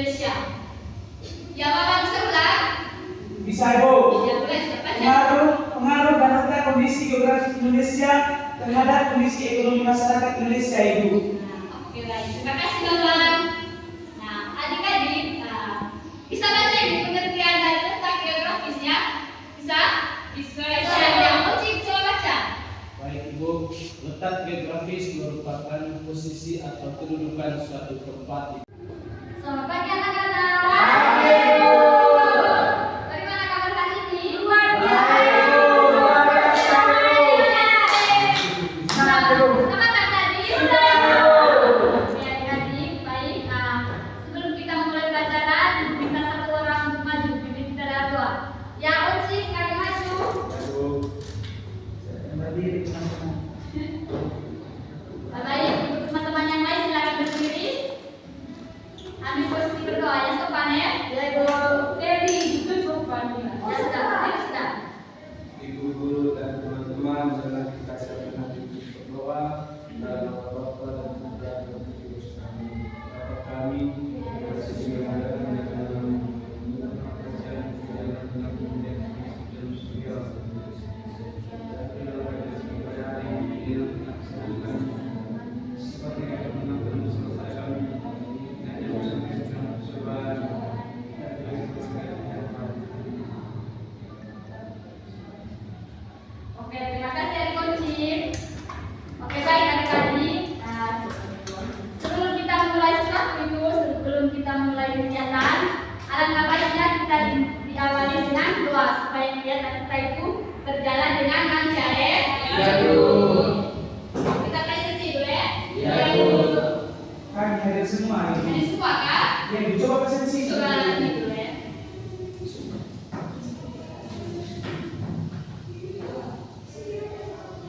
Indonesia. Ya, Bapak bisa ulang? Bisa, Ibu. Ya, boleh. Siapa? Pengaruh dan letak kondisi geografis Indonesia terhadap kondisi ekonomi masyarakat Indonesia, Ibu. Nah, oke, baik. Terima kasih, Bapak. Nah, adik-adik, bisa baca ini pengertian dari letak geografisnya? Bisa? Bisa. Yang wajib coba baca. Baik Ibu, letak geografis merupakan posisi atau kedudukan suatu tempat. Selamat pagi anak-anak. Pagi, Ibu. Bagaimana kabar hari ini? Baik, Ibu. Luar biasa, Ibu. Semangat, Ibu. Semangat tadi. Sudah. Oke, adik-adik, baik. Sebelum kita mulai pelajaran, minta satu orang untuk maju. Pimpin kita dalam doa. Ya, Oci, kami maju. Saya berdiri, teman-teman. Baik, untuk teman-teman yang lain silakan berdiri. Ambil posisi berdoa ya, sopan ya. Ya, Ibu. Dewi, itu sopan. Ya, sudah. Ibu guru dan teman-teman, dalam kita siapkan hati berdoa dalam Bapa dan Putra dan Roh Kudus. Amin. Bapa kami, kasih yang ada di dalam Oke, terima kasih adik Oci. Oke, baik adik-adik. Sebelum kita mulai sesuatu itu, sebelum kita mulai kegiatan, alangkah baiknya kita diawali dengan doa supaya kegiatan kita itu berjalan dengan lancar ya. Ya, Bu. Kita tes sesi dulu ya. Ya, Bu. Kami hadir semua, Ibu. Ini semua kak. Ya, Ibu, coba presentasi. Coba lagi dulu ya.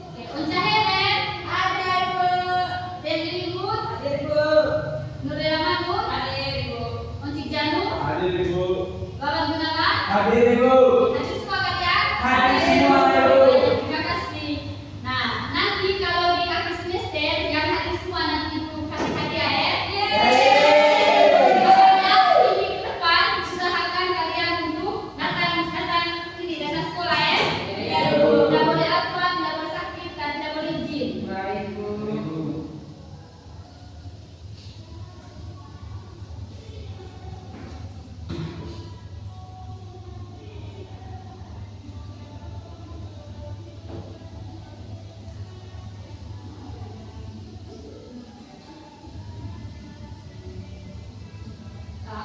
Oke, Unca Helen. Ada Ibu. Dewi Limut. Ada Ibu. Nurila Mahmud. Ada Ibu. Onci Janu. Hadir Ibu. Bapak Gunawan. Hadir, Ibu. Hadir semua kalian? Hadir semua, Ibu. Terima kasih. Nah, nanti kalau di akhir semester yang hadir semua nanti Ibu kasih hadiah ya. Pokoknya minggu depan usahakan kalian untuk datang ini datang sekolah ya. Tidak boleh apa, tidak boleh sakit, dan tidak boleh izin. Ibu.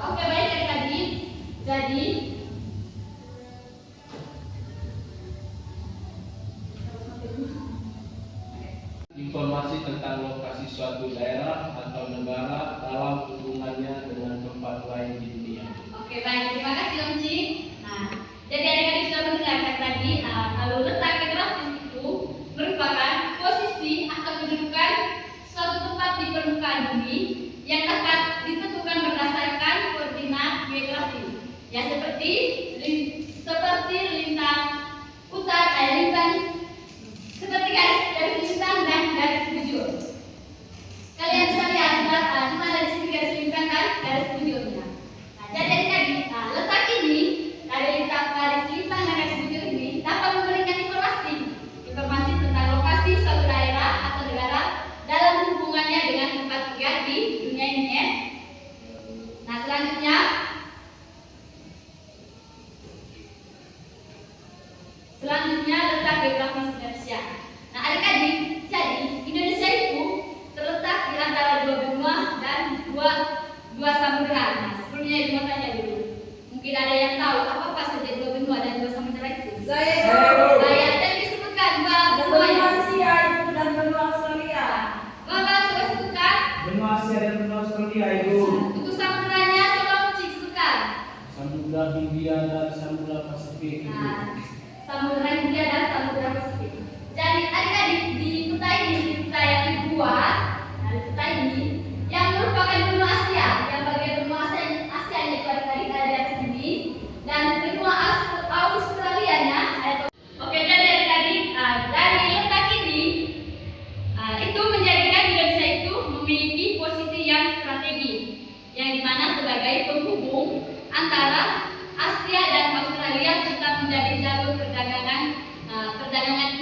Oke, baik adik-adik. Jadi Informasi tentang lokasi suatu daerah atau negara dalam hubungannya dengan tempat lain di dunia. oke, baik, terima kasih Om Ci. Nah, jadi adik-adik sudah mendengarkan tadi kalau letak geografis itu merupakan posisi atau kedudukan suatu tempat di permukaan bumi yang dapat ditentukan berdasarkan koordinat geografi. Ya seperti lintang utara, lintang seperti garis lintang dan garis bujur. Kalian bisa lihat di mana di sini garis lintang dan garis bujurnya. Nah, jadi adik-adik, letak ini dari garis lintang dan garis bujur ini dapat memberikan informasi tentang lokasi suatu daerah atau negara dalam hubungannya dengan tempat tinggal di dunia ini ya. Nah, selanjutnya letak geografis Indonesia. Nah, adik-adik, jadi Indonesia itu terletak di antara dua benua dan dua samudera. Nah, sebelumnya Ibu mau tanya dulu. Mungkin ada yang tahu apa saja dua benua dan dua samudera itu? Saya, Saya jadi disebutkan dua benua yang Asia itu dan benua Australia. Bapak coba sebutkan. benua Asia dan benua Australia, Ibu. Untuk samuderanya coba Uci sebutkan. Samudra Hindia dan Samudra Pasifik. Ibu. Nah, Samudra Hindia dan Samudra Pasifik. Jadi adik-adik di peta ini, di peta yang dibuat, nah di peta ini yang merupakan benua Asia, yang bagian benua Asia itu adik-adik ada di atas sini, dan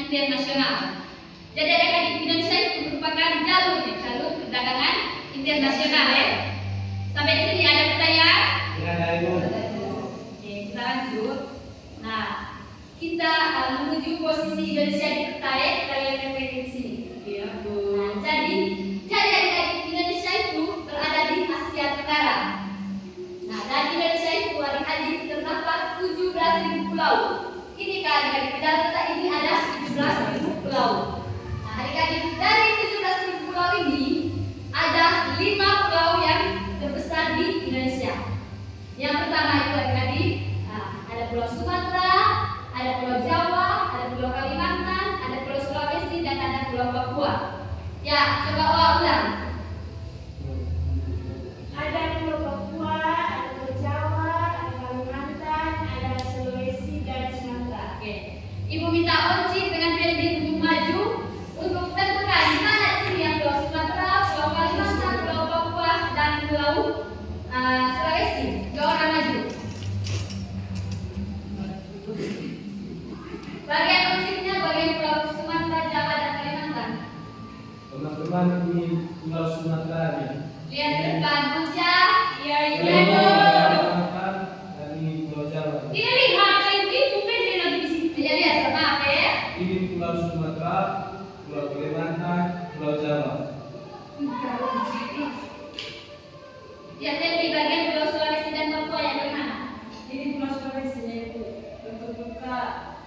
internasional. Jadi adik-adik, Indonesia itu merupakan jalur perdagangan internasional ya. Sampai di sini ada pertanyaan? Tidak ada Ibu. Oke, kita lanjut. Nah, kita menuju posisi Indonesia di peta ya. Kita lihat yang di sini. Nah, jadi adik-adik, Indonesia itu berada di Asia Tenggara. Nah, dan Indonesia itu adik-adik terdapat 17.000 pulau. Ini kan adik-adik, di dalam peta ini ada 17.000 pulau. Nah, adik-adik, dari 17.000 pulau ini ada 5 pulau yang terbesar di Indonesia. Yang pertama itu adik-adik, ada Pulau Sumatera, ada Pulau Jawa, ada Pulau Kalimantan, ada Pulau Sulawesi, dan ada Pulau Papua. Ya, coba ulang. Ada Pulau Papua, ada Pulau Jawa, ada Kalimantan, ada Sulawesi dan Sumatera. Oke. Ibu minta Onci dengan Fendi untuk maju untuk tentukan di mana di sini yang Pulau Sumatera, Pulau Kalimantan, Pulau Papua, dan Pulau Sulawesi. Dua orang maju. Bagian Oncinya bagian Pulau Sumatera, Jawa, dan Kalimantan. Teman-teman ini Pulau Sumatera ya. Lihat ke depan, Onca. Iya, Kalimantan dan ini Pulau Jawa. Ini lihat itu Fendi lagi di sini. Ya lihat, maaf ya. Ini Pulau Sumatera, Pulau Kalimantan, Pulau Jawa. Lihat di bagian Pulau Sulawesi dan Papua yang mana? Ini Pulau Sulawesi itu untuk buka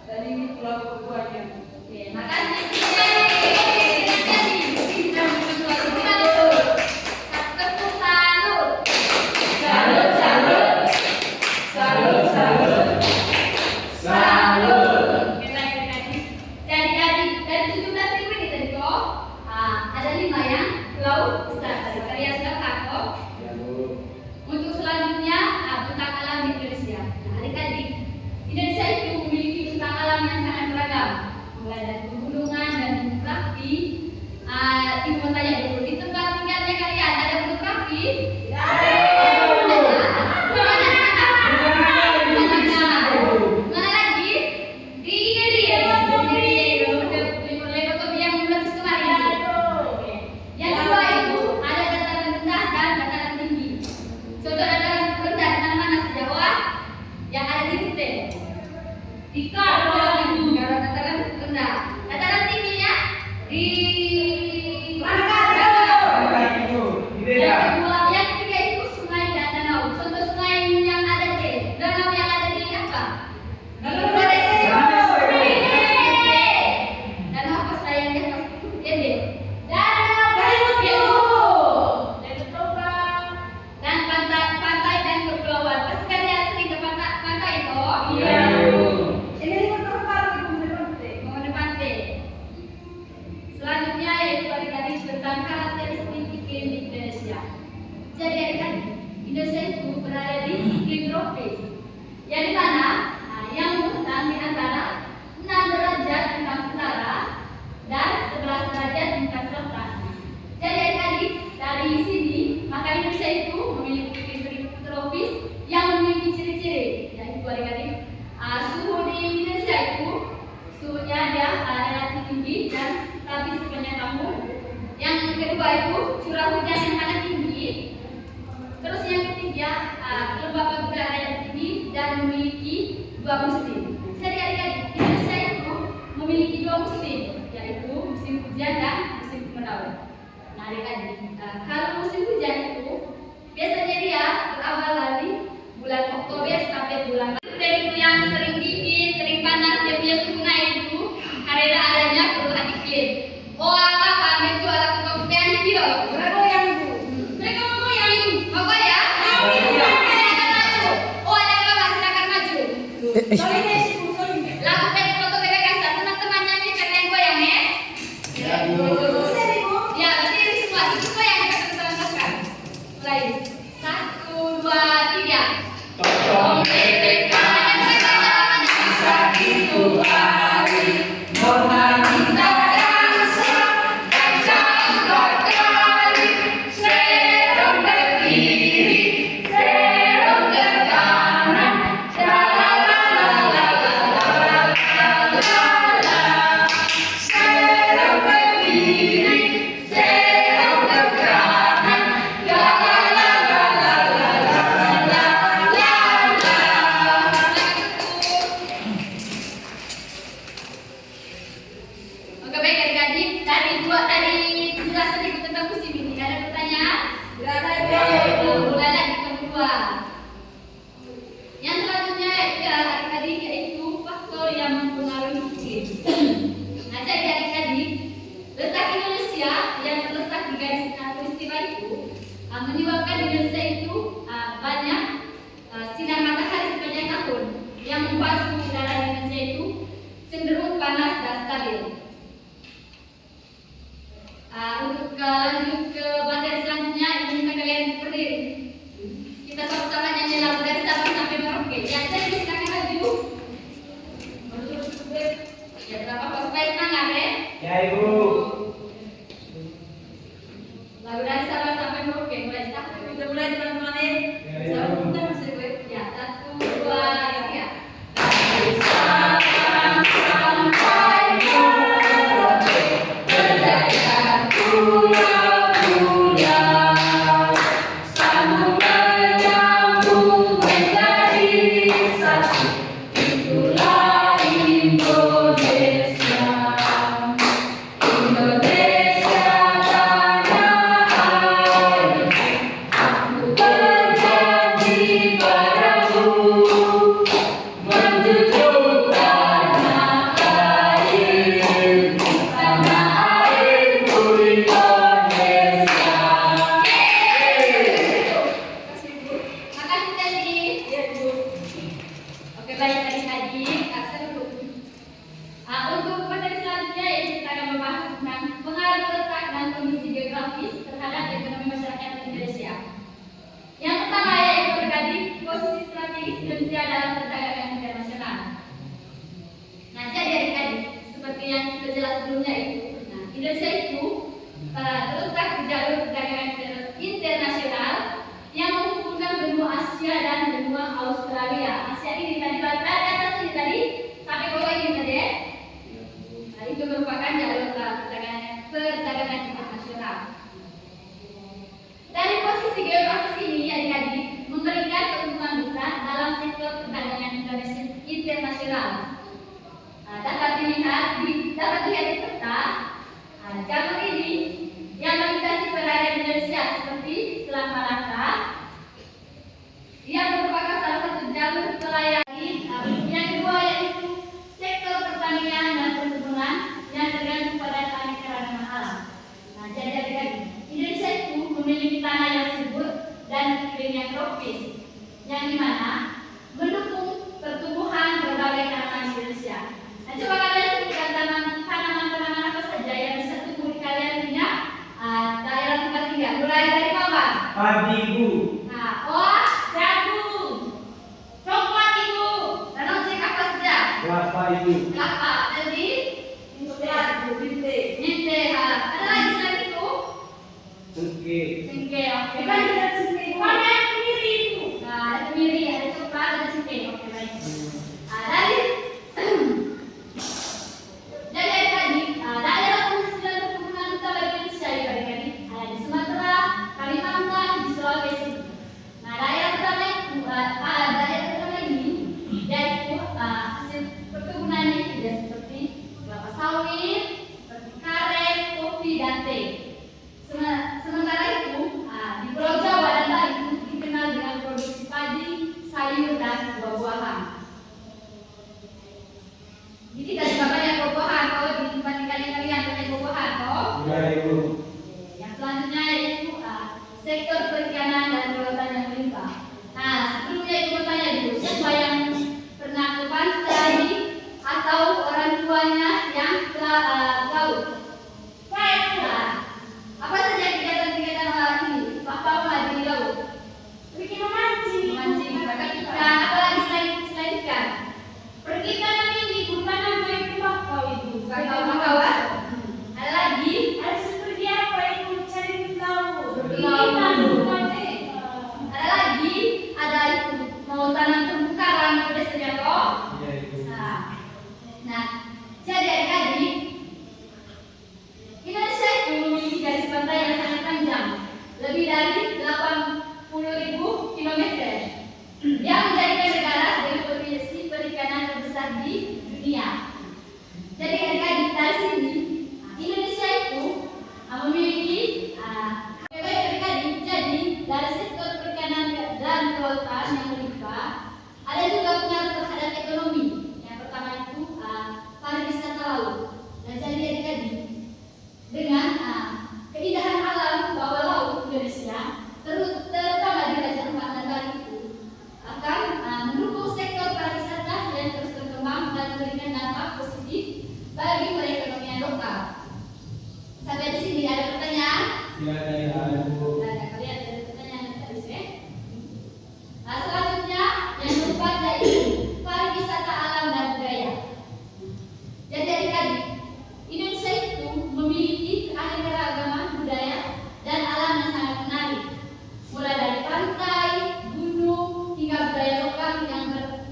dan ini Pulau Papuanya. Oke, makasih. Kita salut. Tepuk salut. Salut, salut. Salut, salut. Salut. Oke, baik. Jadi dari 17.000 ini tadi kok, ada 5 yang pulau besar. Tadi kalian sudah tahu. Ya Bu. Untuk selanjutnya, bentang alam di Indonesia. Nah, adik-adik, Indonesia itu memiliki bentang alam yang sangat beragam, mulai dari pegunungan dan gunung berapi. Ibu mau tanya dulu, di tempat tinggalnya kalian ada gunung berapi? Mana lagi? Di ini yang meletus kemarin. Oke. Yang kedua itu ada dataran rendah dan dataran tinggi. Contoh dataran rendah di mana-mana saja, wah, yang ada di Rute. Di Karo dataran rendah. Dataran tingginya di yang ketiga itu sungai dan danau. Contoh sungai yang ada di danau yang ada di apa? Danau apa saya yang di atas? Ini. Danau dan pantai dan kepulauan. Pasti kalian sering ke pantai toh? Iya Bu. Ini tempat Mengenai pantai. Selanjutnya yaitu adik-adik tentang karakteristik iklim di Indonesia. Jadi adik-adik, Indonesia itu berada di iklim tropis. Yang di mana? Yang menentang di antara 6 derajat bintang utara dan 11 derajat bintang selatan. Jadi adik-adik, dari sini maka Indonesia itu memiliki iklim tropis yang memiliki ciri-ciri, yaitu adik-adik suhu di Indonesia itu suhunya dia relatif tinggi dan stabil sepanjang tahun. Yang kedua itu curah hujan yang sangat tinggi. Terus yang ketiga kelembapan udara yang tinggi dan memiliki 2 musim. Jadi adik-adik, Indonesia itu memiliki 2 musim, yaitu musim hujan dan musim kemarau. Nah adik-adik, kalau musim hujan itu biasanya dia berawal dari bulan Oktober sampai bulan Maret. Yang sering dingin, sering panas, dia punya suhu naik itu karena adanya perubahan iklim. Oh apa menjual kekopian video? Berapa yang Bu? Mereka mau yang mau ya? Oh ada apa? Silakan maju. Soalnya sih Bu, soalnya. Lagu pendek foto PKK teman-teman nyanyi karena yang goyang ya. Ya Bu. Bisa nih Bu. Ya berdiri semua itu goyang kita teman-teman. Mulai 1, 2, 3. Tolong Itu hari Nona kita dansa kali serong ke kiri serong ke kanan la la la la la la la la la Oke baik adik-adik, dari penjelasan ibu tentang musim ini ada pertanyaan? Mulai lagi ke kedua. Yang selanjutnya ya adik-adik yaitu faktor yang mempengaruhi iklim. Nah jadi adik-adik, letak Indonesia yang terletak di garis khatulistiwa itu menyebabkan Indonesia itu banyak sinar matahari sepanjang tahun yang membuat suhu udara di Indonesia itu cenderung panas dan stabil. Untuk lanjut ke materi selanjutnya, ini minta kalian berdiri. Kita sama-sama nyanyi lagu dari Sabang sampai Merauke. Yang saya silakan maju. Ya, berapa pas supaya semangat ya? Ya Ibu. Lagu dari Sabang sampai Merauke mulai satu. Kita mulai teman-teman ya. Ya, ya. Satu, kita masih gue. Ya, 1, 2, 3. Makasih tadi. Oke baik adik-adik, untuk materi selanjutnya yaitu kita akan membahas tentang pengaruh letak dan kondisi geografis terhadap ekonomi masyarakat Indonesia. Yang pertama yaitu adik-adik posisi strategis Indonesia dalam perdagangan internasional. Nah jadi adik-adik seperti yang kita jelas sebelumnya itu, Indonesia itu terletak di jalur perdagangan internasional yang menghubungkan benua Asia dan benua Australia. Asia ini tadi di atas ini tadi sampai bawah ini tadi ya. Nah, itu merupakan jalur perdagangan internasional. Dari posisi geografis ini adik-adik memberikan keuntungan besar dalam sektor perdagangan internasional. Dapat dilihat di peta jalur ini yang melintasi perairan Indonesia seperti Selat Malaka. Ia merupakan salah satu jalur pelayari. Yang kedua yaitu sektor pertanian dan perkebunan yang tergantung pada keanekaragaman alam. Nah, jadi adik-adik, Indonesia itu memiliki tanah yang subur dan iklim yang tropis, yang dimana mendukung pertumbuhan berbagai tanaman Indonesia. Nah, coba kalian sebutkan tanaman-tanaman apa saja yang bisa tumbuh di kalian punya daerah tempat tinggal. Mulai dari bawah. Padi Ibu. Nah, oh, jagung, coklat Ibu, dan ojek apa saja? Kelapa Ibu. Kelapa, jadi Binte. mente. Ada lagi selain itu? Cengkeh. Cengkeh, oke. Kita juga sini. Warna yang kemiri itu. Nah, ada kemiri, ada coklat, ada cengkeh, oke baik. Dari jadi tadi daerah penghasilan perkebunan utama Indonesia ya adik-adik ada di Sumatera, Kalimantan, di Sulawesi. Tiada yang Bu. Nah, kalian ada pertanyaan tadi ya. Nah, selanjutnya yang keempat yaitu pariwisata alam dan budaya. Jadi adik-adik, Indonesia itu memiliki keanekaragaman budaya dan alam yang sangat menarik. Mulai dari pantai, gunung, hingga budaya lokal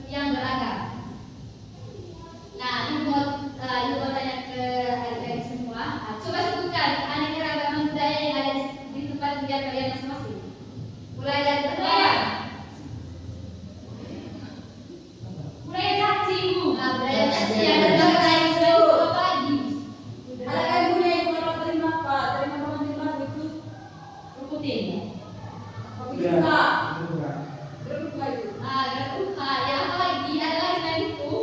yang beragam. Nah, ibu mau tanya ke adik-adik semua. Nah, coba sebutkan keanekaragaman budaya yang ada di tempat tinggal kalian masing-masing. Mulai dari pertama. Budaya caci, Bu. Nah, budaya caci yang berbagai lain itu apa lagi? Ada kan budaya yang kalau terima Pak, terima teman-teman itu Rukutin. Ya. berbuka. Bukan. Berbuka itu. Ah, garuha. Ya apa lagi? Ada lagi selain itu?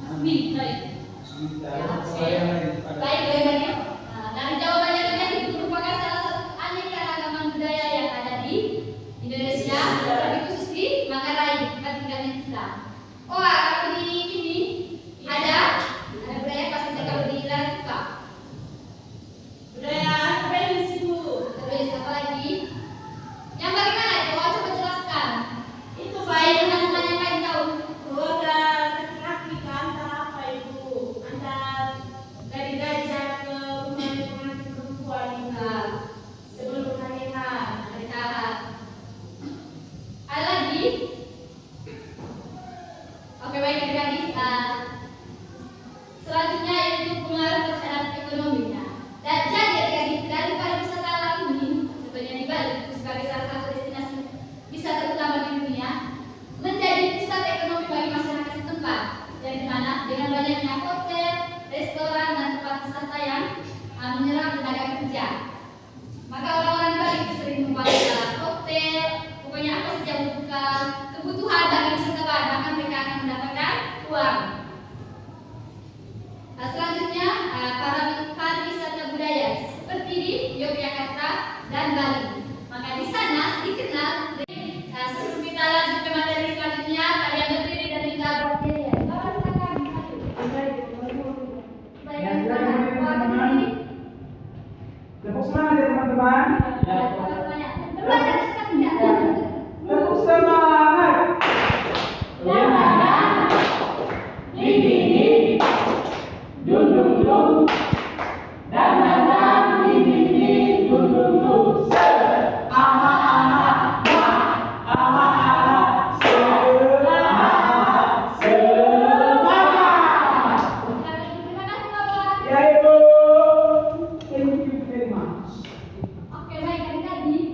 Asmin, baik. Sebentar. Saya lain pada. Baik, jawabannya. Nah, dari jawabannya kalian itu merupakan salah satu keanekaragaman budaya yang ada di Indonesia, tapi khusus di Manggarai, tempat tinggalnya kita. Oh, kalau di ini ada budaya apa saja kalau di Iran itu Pak? Budaya Tebet Bu. Terus apa lagi? Yang bagaimana itu? Oh, coba jelaskan. Itu Supaya baik teman-teman yang lain tahu. keluarga laki-laki ke antara apa Ibu? Antara dari gajah ke rumah pengantin perempuan itu. Nah, Sebelum hari H. hari Ahad. Ada lagi? Oke, baik adik-adik. Selanjutnya yaitu pengaruh terhadap ekonominya. Dan jadi adik-adik, dari pariwisata alam ini, contohnya di Bali sebagai salah satu destinasi wisata utama di dunia, menjadi pusat ekonomi bagi masyarakat setempat. Yang dimana dengan banyaknya hotel, restoran, dan tempat wisata yang menyerap tenaga kerja. Maka orang-orang di Bali itu sering membuat hotel, pokoknya apa saja membuka kebutuhan bagi wisatawan, maka mereka akan mendapatkan uang. Nah, selanjutnya pariwisata budaya seperti di Yogyakarta dan Bali. Maka di sana dikenal. Sebelum kita lanjut ke materi selanjutnya, kalian berdiri dan minta berdiri. Bapak silakan. Baik, teman-teman. Tepuk semangat ya teman-teman. Berbanyak sekali ya. Tepuk semangat. Terima kasih Bapak. Ya Ibu. Thank you very much. Oke, baik adik-adik.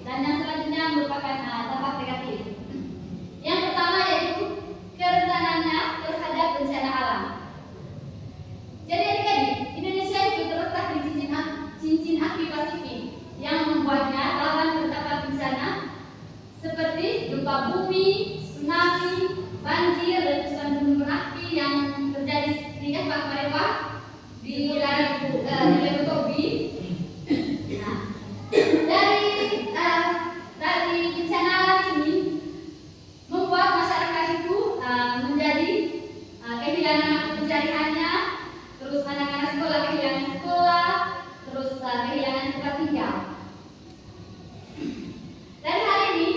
dan yang selanjutnya merupakan dampak negatif. Yang pertama yaitu kerentanannya terhadap bencana alam. Jadi adik-adik, Indonesia itu terletak di cincin api Pasifik yang membuatnya rawan terdapat bencana seperti gempa bumi, tsunami, banjir, letusan gunung berapi yang terjadi di Pak Marewa, di Legotobi. Nah, dari bencana alam ini membuat masyarakat itu menjadi kehilangan mata pencariannya, terus anak-anak sekolah kehilangan sekolah, terus kehilangan tempat tinggal. Dari hal ini,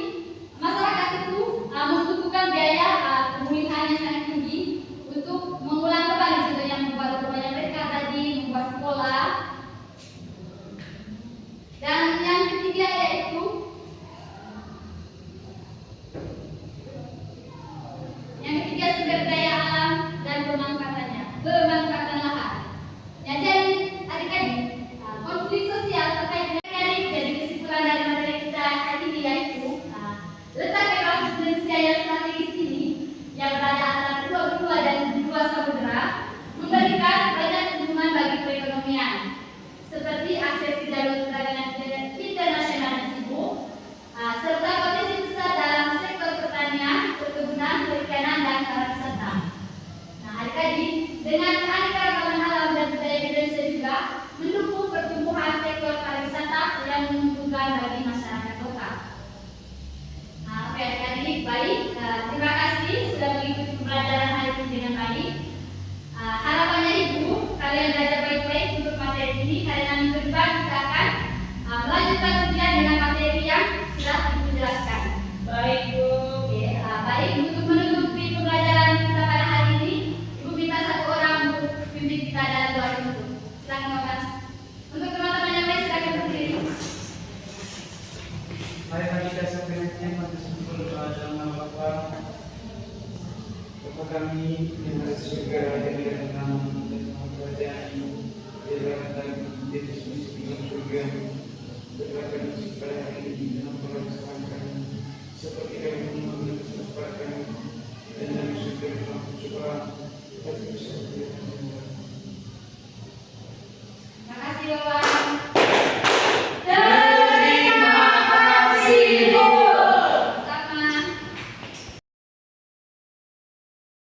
masyarakat itu membutuhkan biaya pemulihan yang sangat tinggi untuk mengulang kembali, contohnya membuat rumahnya mereka tadi, membuat sekolah. Dan yang ketiga yaitu sumber daya alam dan pemanfaatan lahan. Ya, jadi adik-adik, konflik sosial terkait dengan adik, jadi kesimpulan dari materi kita hari ini yaitu letak geografis Indonesia yang strategis ini yang berada antara dua benua dan dua samudera memberikan banyak keuntungan bagi perekonomian, seperti akses ke jalur perdagangan internasional yang sibuk, serta potensi besar dalam sektor pertanian, perkebunan, perikanan, dan pariwisata. Nah, adik-adik, dengan keanekaragaman alam dan budaya Indonesia juga mendukung pertumbuhan sektor pariwisata yang menguntungkan bagi masyarakat lokal. Nah, oke adik-adik, baik. Terima kasih sudah mengikuti pembelajaran hari ini dengan baik. Harapannya Ibu, kalian belajar baik-baik untuk materi ini, karena minggu depan kita akan melanjutkan ujian dengan materi yang sudah Ibu jelaskan. Baik, Bu. Oke, baik. Untuk menutupi pembelajaran kita pada hari ini, Ibu minta satu orang untuk pimpin kita dalam doa penutup. Silakan Bapak. Untuk teman-teman yang lain silakan berdiri. Mari kita sampai atas berdoa dalam nama Bapa. Bapa kami yang ada di surga, yang dimuliakan namamu.